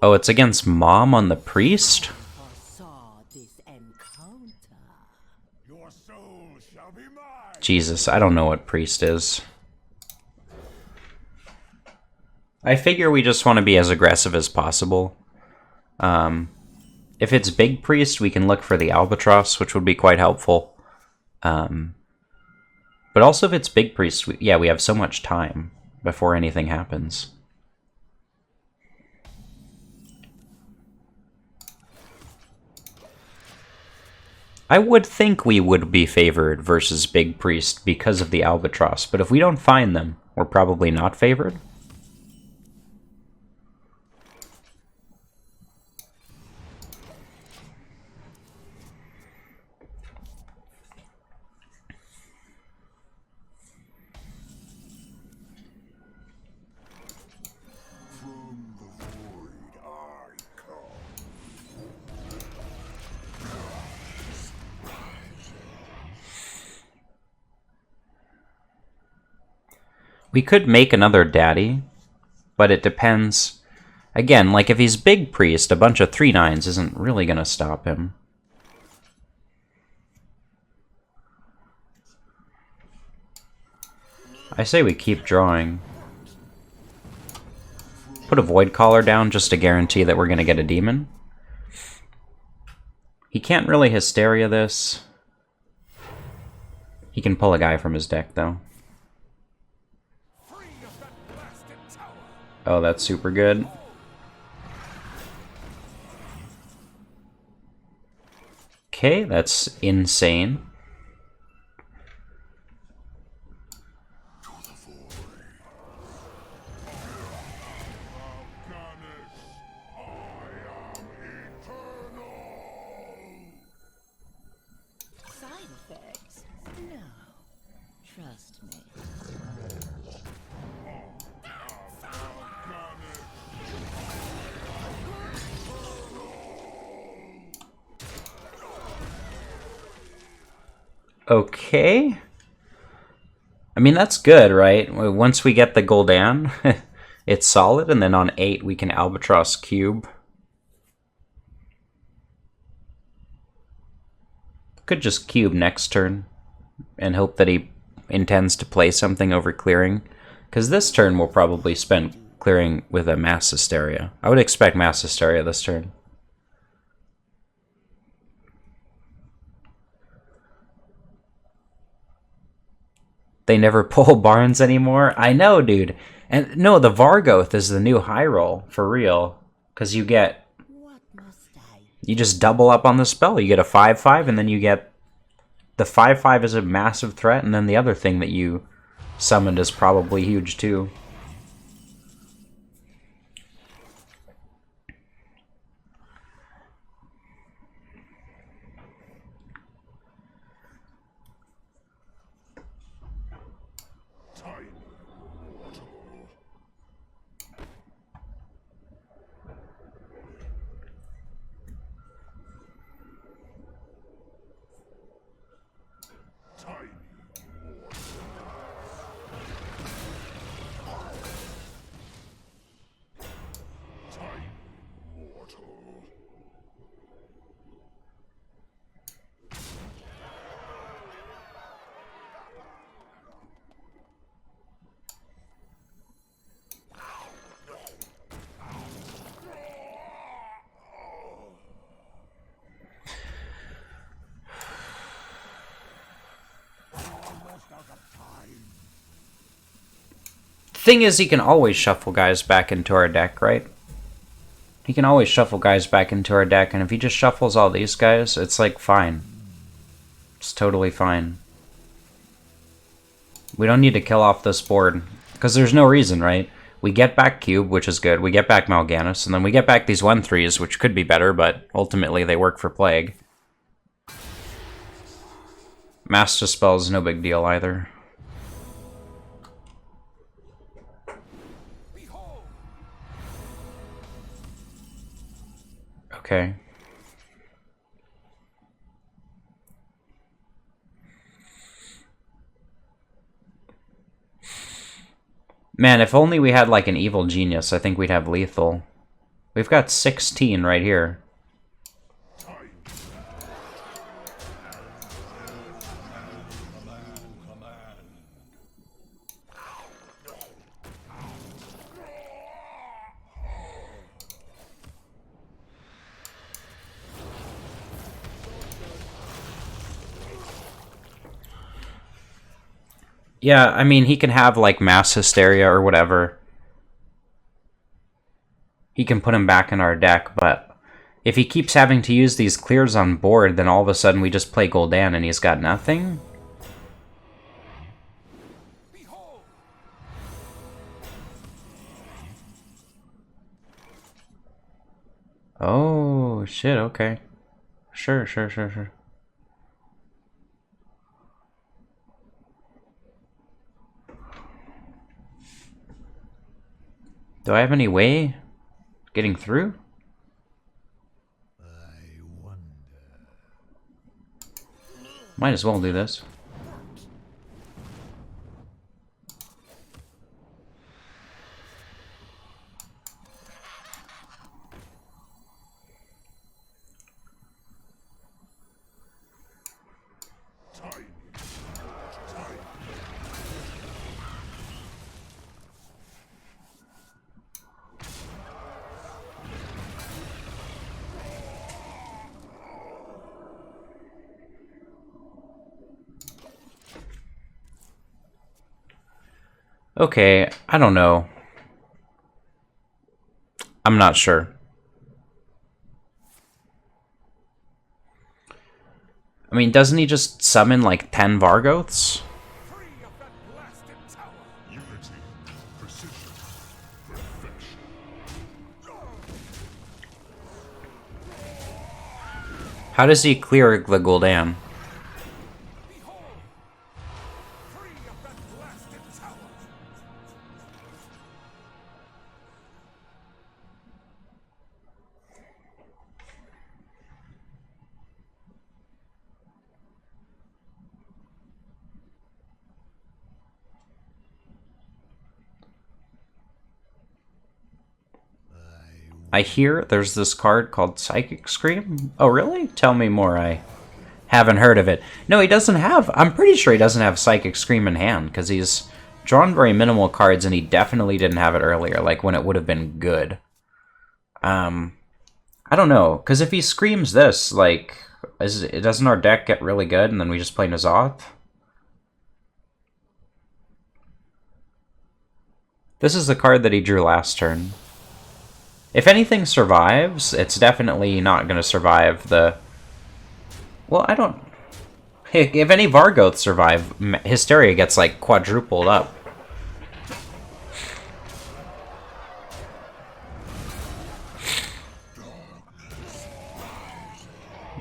Oh, it's against Mom on the Priest? Foresaw this encounter. Your soul shall be mine. Jesus, I don't know what Priest is. I figure we just want to be as aggressive as possible. If it's Big Priest, we can look for the Albatross, which would be quite helpful. But also if it's Big Priest, we have so much time before anything happens. I would think we would be favored versus Big Priest because of the Albatross, but if we don't find them, we're probably not favored. From the void I come. We could make another daddy, but it depends. Again, like if he's Big Priest, a bunch of 3/9s isn't really going to stop him. I say we keep drawing. Put a Void Caller down just to guarantee that we're going to get a demon. He can't really Hysteria this. He can pull a guy from his deck, though. Oh, that's super good. Okay, that's insane. Side effects? No. Trust me. Okay. I mean, that's good, right? Once we get the Gul'dan, it's solid, and then on 8 we can Albatross Cube. Could just Cube next turn and hope that he intends to play something over clearing. Because this turn we'll probably spend clearing with a Mass Hysteria. I would expect Mass Hysteria this turn. They never pull Barnes anymore? I know, dude. And no, the Vargoth is the new high roll, for real. Because you get... What must I? You just double up on the spell. You get a 5/5, and then you get... The 5/5 is a massive threat, and then the other thing that you summoned is probably huge, too. Thing is, he can always shuffle guys back into our deck, right? He can always shuffle guys back into our deck, and if he just shuffles all these guys, it's like fine. It's totally fine. We don't need to kill off this board, because there's no reason, right? We get back Cube, which is good. We get back Mal'Ganis, and then we get back these 1/3s, which could be better, but ultimately they work for Plague. Mass Dispel is no big deal either. Okay. Man, if only we had like an evil genius, I think we'd have lethal. We've got 16 right here. Yeah, I mean, he can have, like, mass hysteria or whatever. He can put him back in our deck, but if he keeps having to use these clears on board, then all of a sudden we just play Gul'dan and he's got nothing? Oh, shit, okay. Sure. Do I have any way of getting through? I wonder. Might as well do this. Okay, I don't know. I'm not sure. I mean, doesn't he just summon like 10 Vargoths? Unity, precision, perfection. How does he clear the Gul'dan? I hear there's this card called Psychic Scream. Oh, really? Tell me more. I haven't heard of it. No, he doesn't have... I'm pretty sure he doesn't have Psychic Scream in hand, because he's drawn very minimal cards, and he definitely didn't have it earlier, like when it would have been good. I don't know, because if he screams this, like, doesn't our deck get really good, and then we just play N'Zoth? This is the card that he drew last turn. If anything survives, it's definitely not going to survive the... Well, I don't... If any Vargoths survive, Hysteria gets, like, quadrupled up.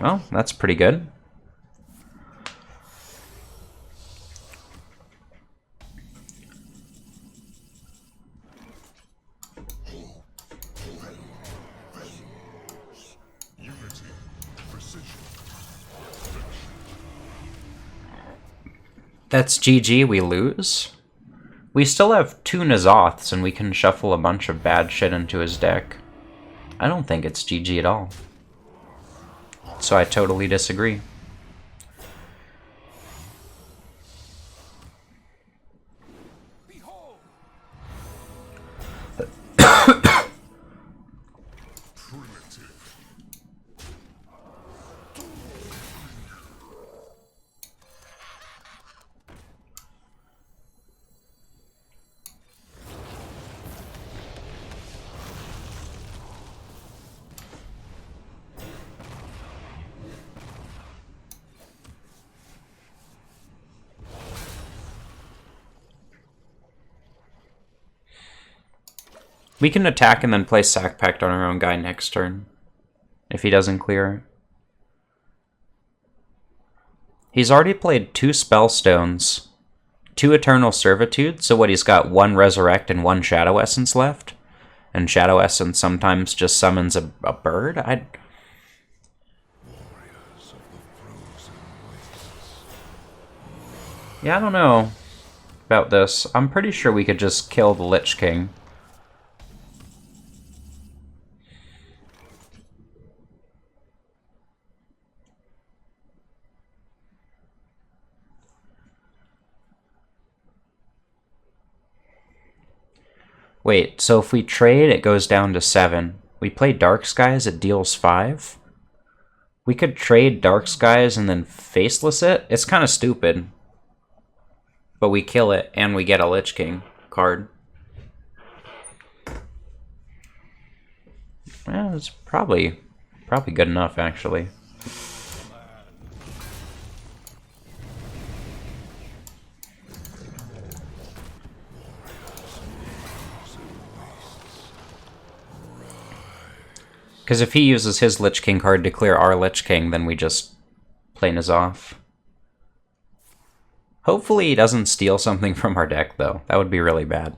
Well, that's pretty good. That's GG, we lose. We still have 2 N'Zoths, and we can shuffle a bunch of bad shit into his deck. I don't think it's GG at all. So I totally disagree. We can attack and then play Sack Pact on our own guy next turn, if he doesn't clear. He's already played 2 Spellstones, 2 Eternal Servitude, so what, he's got 1 Resurrect and 1 Shadow Essence left? And Shadow Essence sometimes just summons a bird? Yeah, I don't know. about this. I'm pretty sure we could just kill the Lich King. Wait, so if we trade, it goes down to 7. We play Dark Skies, it deals 5? We could trade Dark Skies and then Faceless it? It's kind of stupid. But we kill it, and we get a Lich King card. Well, it's probably good enough, actually. Because if he uses his Lich King card to clear our Lich King, then we just play N'Zoth. Hopefully he doesn't steal something from our deck, though. That would be really bad.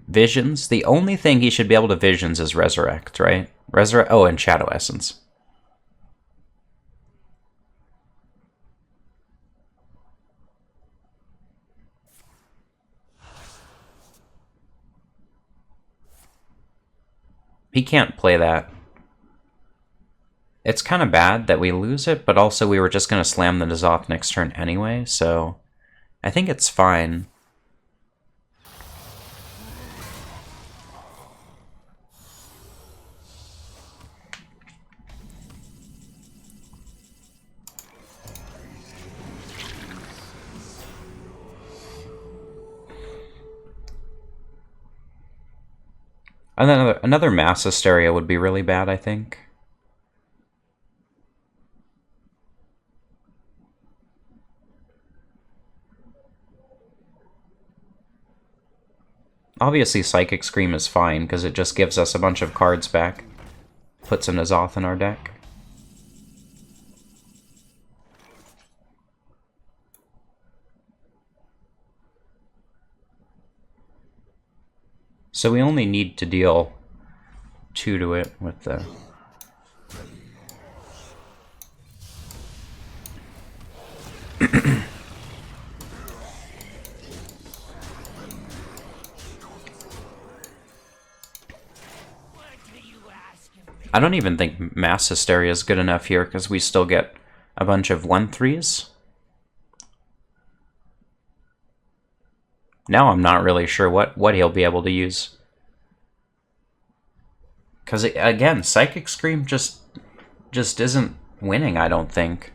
Visions? The only thing he should be able to Visions is Resurrect, right? Oh, and Shadow Essence. He can't play that. It's kind of bad that we lose it, but also we were just going to slam the N'Zoth next turn anyway, so I think it's fine. And then another Mass Hysteria would be really bad, I think. Obviously, Psychic Scream is fine, because it just gives us a bunch of cards back. Puts a N'Zoth in our deck. So we only need to deal 2 to it with the... I don't even think Mass Hysteria is good enough here, because we still get a bunch of 1/3s. Now I'm not really sure what he'll be able to use. Because, again, Psychic Scream just isn't winning, I don't think.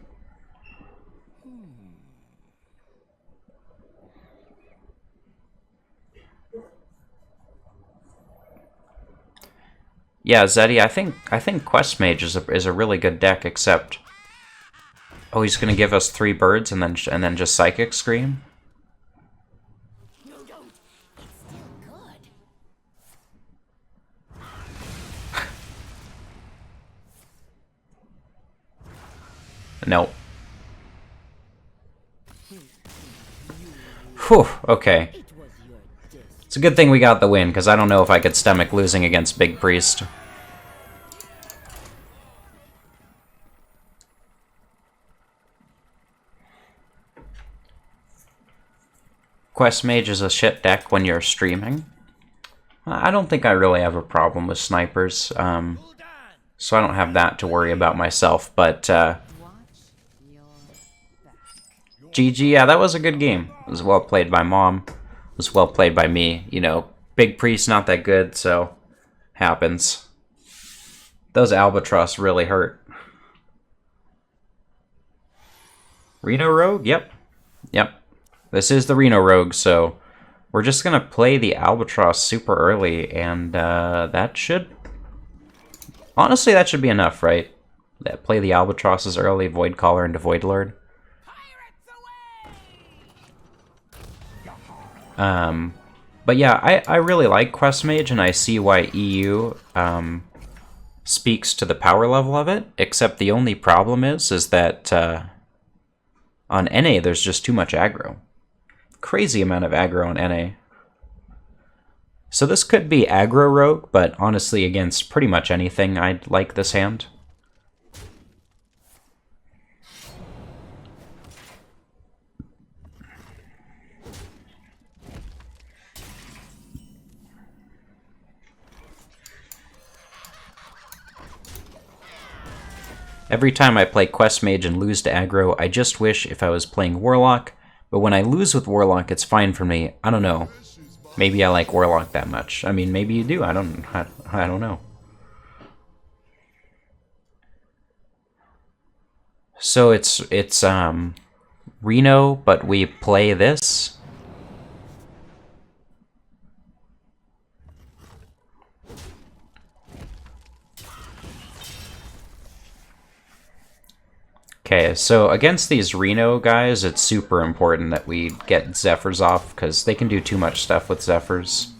Yeah, Zeddy, I think Quest Mage is a really good deck, except... Oh, he's going to give us 3 birds and then just Psychic Scream? Nope. Whew, okay. It's a good thing we got the win, because I don't know if I could stomach losing against Big Priest. Quest Mage is a shit deck when you're streaming. I don't think I really have a problem with snipers, so I don't have that to worry about myself, but... GG, yeah, that was a good game. It was well played by Mom. It was well played by me. You know, Big Priest not that good, so happens. Those Albatross really hurt. Reno Rogue? Yep. Yep. This is the Reno Rogue, so we're just going to play the Albatross super early, and that should... Honestly, that should be enough, right? Play the Albatrosses early, Void Caller into Void Lord. But yeah, I really like Quest Mage, and I see why EU speaks to the power level of it, except the only problem is that on NA there's just too much aggro. Crazy amount of aggro on NA. So this could be aggro rogue, but honestly against pretty much anything I'd like this hand. Every time I play Quest Mage and lose to aggro, I just wish if I was playing Warlock, but when I lose with Warlock, it's fine for me. I don't know. Maybe I like Warlock that much. I mean, maybe you do. I don't know. So it's Reno, but we play this. Okay, so against these Reno guys, it's super important that we get Zephyrs off, because they can do too much stuff with Zephyrs.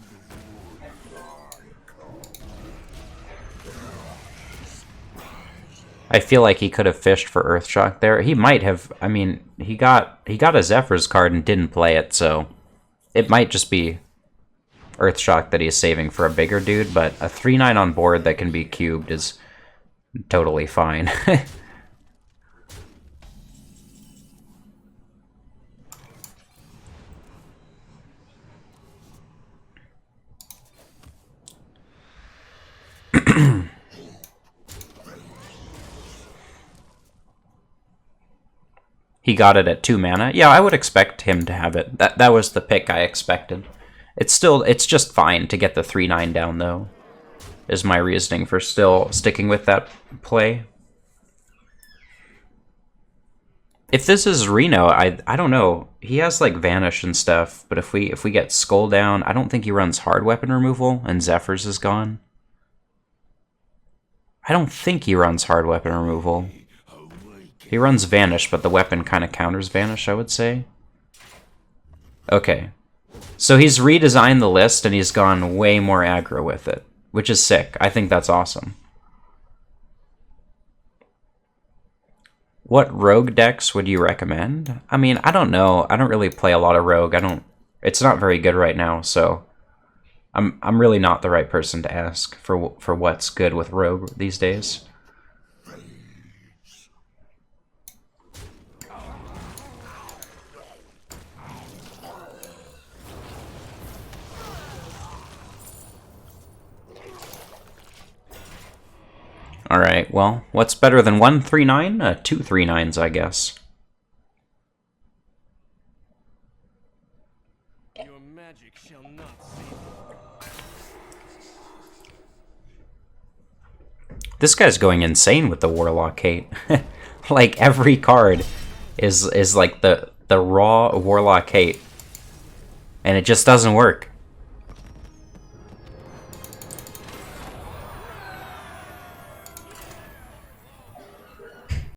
I feel like he could have fished for Earthshock there. He might have. I mean, he got a Zephyrs card and didn't play it, so it might just be Earthshock that he's saving for a bigger dude, but a 3/9 on board that can be cubed is totally fine. He got it at 2 mana. Yeah, I would expect him to have it. That was the pick I expected. It's just fine to get the 3/9 down, though, is my reasoning for still sticking with that play. If this is Reno, I don't know. He has like Vanish and stuff, but if we get Skull down, I don't think he runs hard weapon removal, and Zephyrs is gone. I don't think he runs hard weapon removal. He runs Vanish, but the weapon kind of counters Vanish, I would say. Okay. So he's redesigned the list, and he's gone way more aggro with it, which is sick. I think that's awesome. What rogue decks would you recommend? I mean, I don't know. I don't really play a lot of rogue. It's not very good right now, so I'm really not the right person to ask for what's good with rogue these days. Alright, well, what's better than 1 3/9? 2 3/9s, I guess. Your magic shall not save. This guy's going insane with the Warlock hate. Like, every card is like the raw Warlock hate. And it just doesn't work.